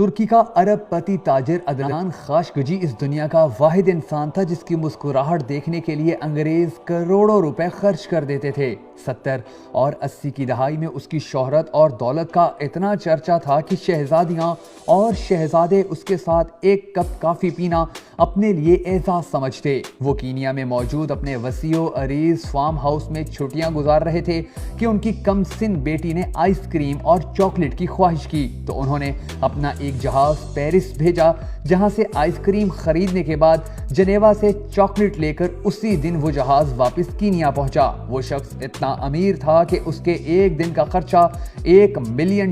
ترکی کا ارب پتی تاجر عدنان خاشقجی اس دنیا کا واحد انسان تھا جس کی مسکراہٹ دیکھنے کے لیے انگریز کروڑوں روپے خرچ کر دیتے تھے۔ 70 اور 80 کی دہائی میں اس کی شہرت اور دولت کا اتنا چرچا تھا کہ شہزادیاں اور شہزادے اس کے ساتھ ایک کپ کافی پینا اپنے لیے اعزاز سمجھتے۔ وہ کینیا میں موجود اپنے وسیع و عریض فارم ہاؤس میں چھٹیاں گزار رہے تھے کہ ان کی کم سن بیٹی نے آئس کریم اور چاکلیٹ کی خواہش کی تو انہوں نے اپنا ایک جہاز پیرس بھیجا، جہاں سے آئس کریم خریدنے کے بعد جنیوا سے چاکلیٹ لے کر اسی دن وہ جہاز واپس کینیا پہنچا۔ وہ شخص اتنا امیر تھا کہ اس کے ایک دن کا خرچہ $1 ملین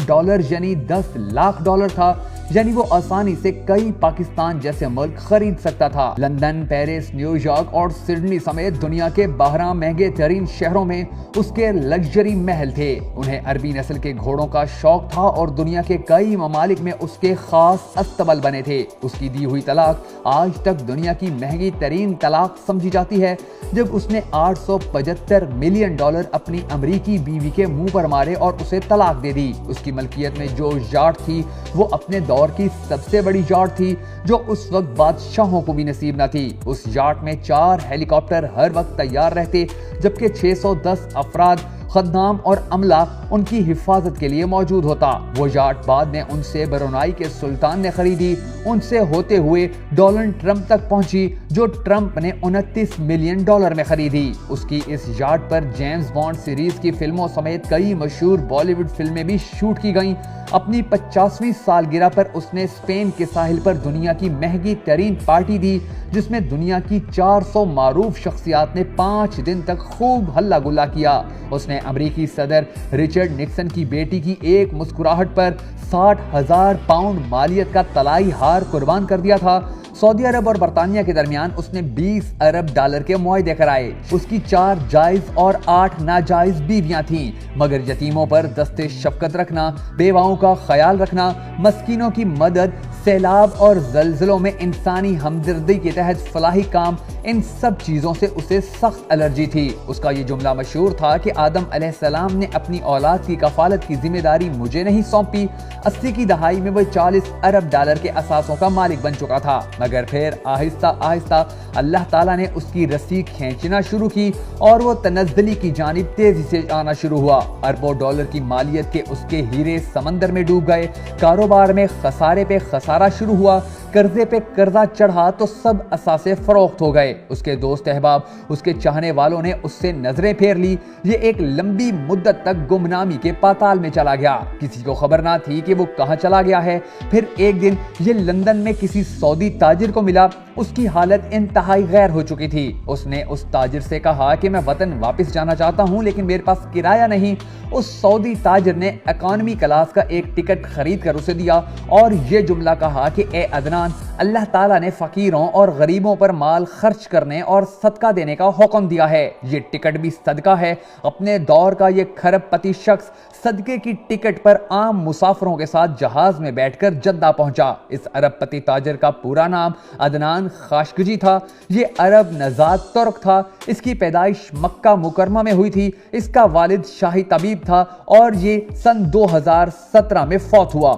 یعنی $10 لاکھ تھا، یعنی وہ آسانی سے کئی پاکستان جیسے ملک خرید سکتا تھا۔ لندن، پیرس، نیو یارک اور سڈنی سمیت دنیا کے 12 مہنگے ترین شہروں میں اس کے لگژری محل تھے۔ انہیں عربی نسل کے گھوڑوں کا شوق تھا اور دنیا کے کئی ممالک میں اس کے خاص استبل بنے تھے۔ اس کی دی ہوئی طلاق آج تک دنیا کی مہنگی ترین طلاق سمجھی جاتی ہے، جب اس نے $875 ملین اپنی امریکی بیوی کے منہ پر مارے اور اسے طلاق دے دی۔ اس کی ملکیت میں جو یاٹ تھی وہ اپنے دور کی سب سے بڑی یاٹ تھی جو اس وقت بادشاہوں کو بھی نصیب نہ تھی۔ اس یاٹ میں 4 ہیلی کاپٹر ہر وقت تیار رہتے، جبکہ 610 افراد، خدام اور عملہ ان کی حفاظت کے لیے موجود ہوتا۔ وہ یاٹ بعد میں ان سے برونائی کے سلطان نے خریدی، ان سے ہوتے ہوئے ڈونلڈ ٹرمپ تک پہنچی جو ٹرمپ نے $29 ملین میں خریدی۔ اس کی اس یاٹ پر جیمز بانڈ سیریز کی فلموں سمیت کئی مشہور بالی ووڈ فلمیں بھی شوٹ کی گئیں۔ اپنی 50ویں سالگرہ پر اس نے اسپین کے ساحل پر دنیا کی مہنگی ترین پارٹی دی، جس میں دنیا کی 400 معروف شخصیات نے 5 دن تک خوب ہلہ گلا کیا۔ اس نے امریکی صدر رچرڈ نکسن کی بیٹی کی ایک مسکراہٹ پر 60,000 پاؤنڈ مالیت کا طلائی ہار قربان کر دیا تھا۔ سعودی عرب اور برطانیہ کے درمیان اس نے $20 ارب کے معاہدے کرائے۔ اس کی 4 جائز اور 8 ناجائز بیویاں تھیں، مگر یتیموں پر دست شفقت رکھنا، بیواؤں کا خیال رکھنا، مسکینوں کی مدد، سیلاب اور زلزلوں میں انسانی ہمدردی کے تحت فلاحی کام، ان سب چیزوں سے اسے سخت الرجی تھی۔ اس کا یہ جملہ مشہور تھا کہ آدم علیہ السلام نے اپنی اولاد کی کفالت کی ذمہ داری مجھے نہیں سونپی۔ 80 کی دہائی میں وہ $40 ارب کے اثاثوں کا مالک بن چکا تھا، مگر پھر آہستہ آہستہ اللہ تعالیٰ نے اس کی رسی کھینچنا شروع کی اور وہ تنزلی کی جانب تیزی سے آنا شروع ہوا۔ اربوں ڈالر کی مالیت کے اس کے ہیرے سمندر میں ڈوب گئے، کاروبار میں خسارے پہ خسارہ شروع ہوا، قرضے پہ قرضہ چڑھا تو سب اثاثے فروخت ہو گئے۔ اس کے دوست احباب، اس کے چاہنے والوں نے اس سے نظریں پھیر لی۔ یہ ایک لمبی مدت تک گمنامی کے پاتال میں چلا گیا، کسی کو خبر نہ تھی کہ وہ کہاں چلا گیا ہے۔ پھر ایک دن یہ لندن میں کسی سعودی تاجر کو ملا، اس کی حالت انتہائی غیر ہو چکی تھی۔ اس نے اس تاجر سے کہا کہ میں وطن واپس جانا چاہتا ہوں لیکن میرے پاس کرایہ نہیں۔ اس سعودی تاجر نے اکانومی کلاس کا ایک ٹکٹ خرید کر اسے دیا اور یہ جملہ کہا کہ اے عدنان، اللہ تعالیٰ نے فقیروں اور غریبوں پر مال خرچ کرنے اور صدقہ دینے کا حکم دیا ہے، یہ ٹکٹ بھی صدقہ ہے۔ اپنے دور کا یہ کھرب پتی شخص صدقے کی ٹکٹ پر عام مسافروں کے ساتھ جہاز میں بیٹھ کر جدہ پہنچا۔ اس ارب پتی تاجر کا پورا نام عدنان خاشقجی تھا۔ یہ عرب نژاد ترک تھا۔ اس کی پیدائش مکہ مکرمہ میں ہوئی تھی۔ اس کا والد شاہی طبیب تھا اور یہ سن 2017 میں فوت ہوا۔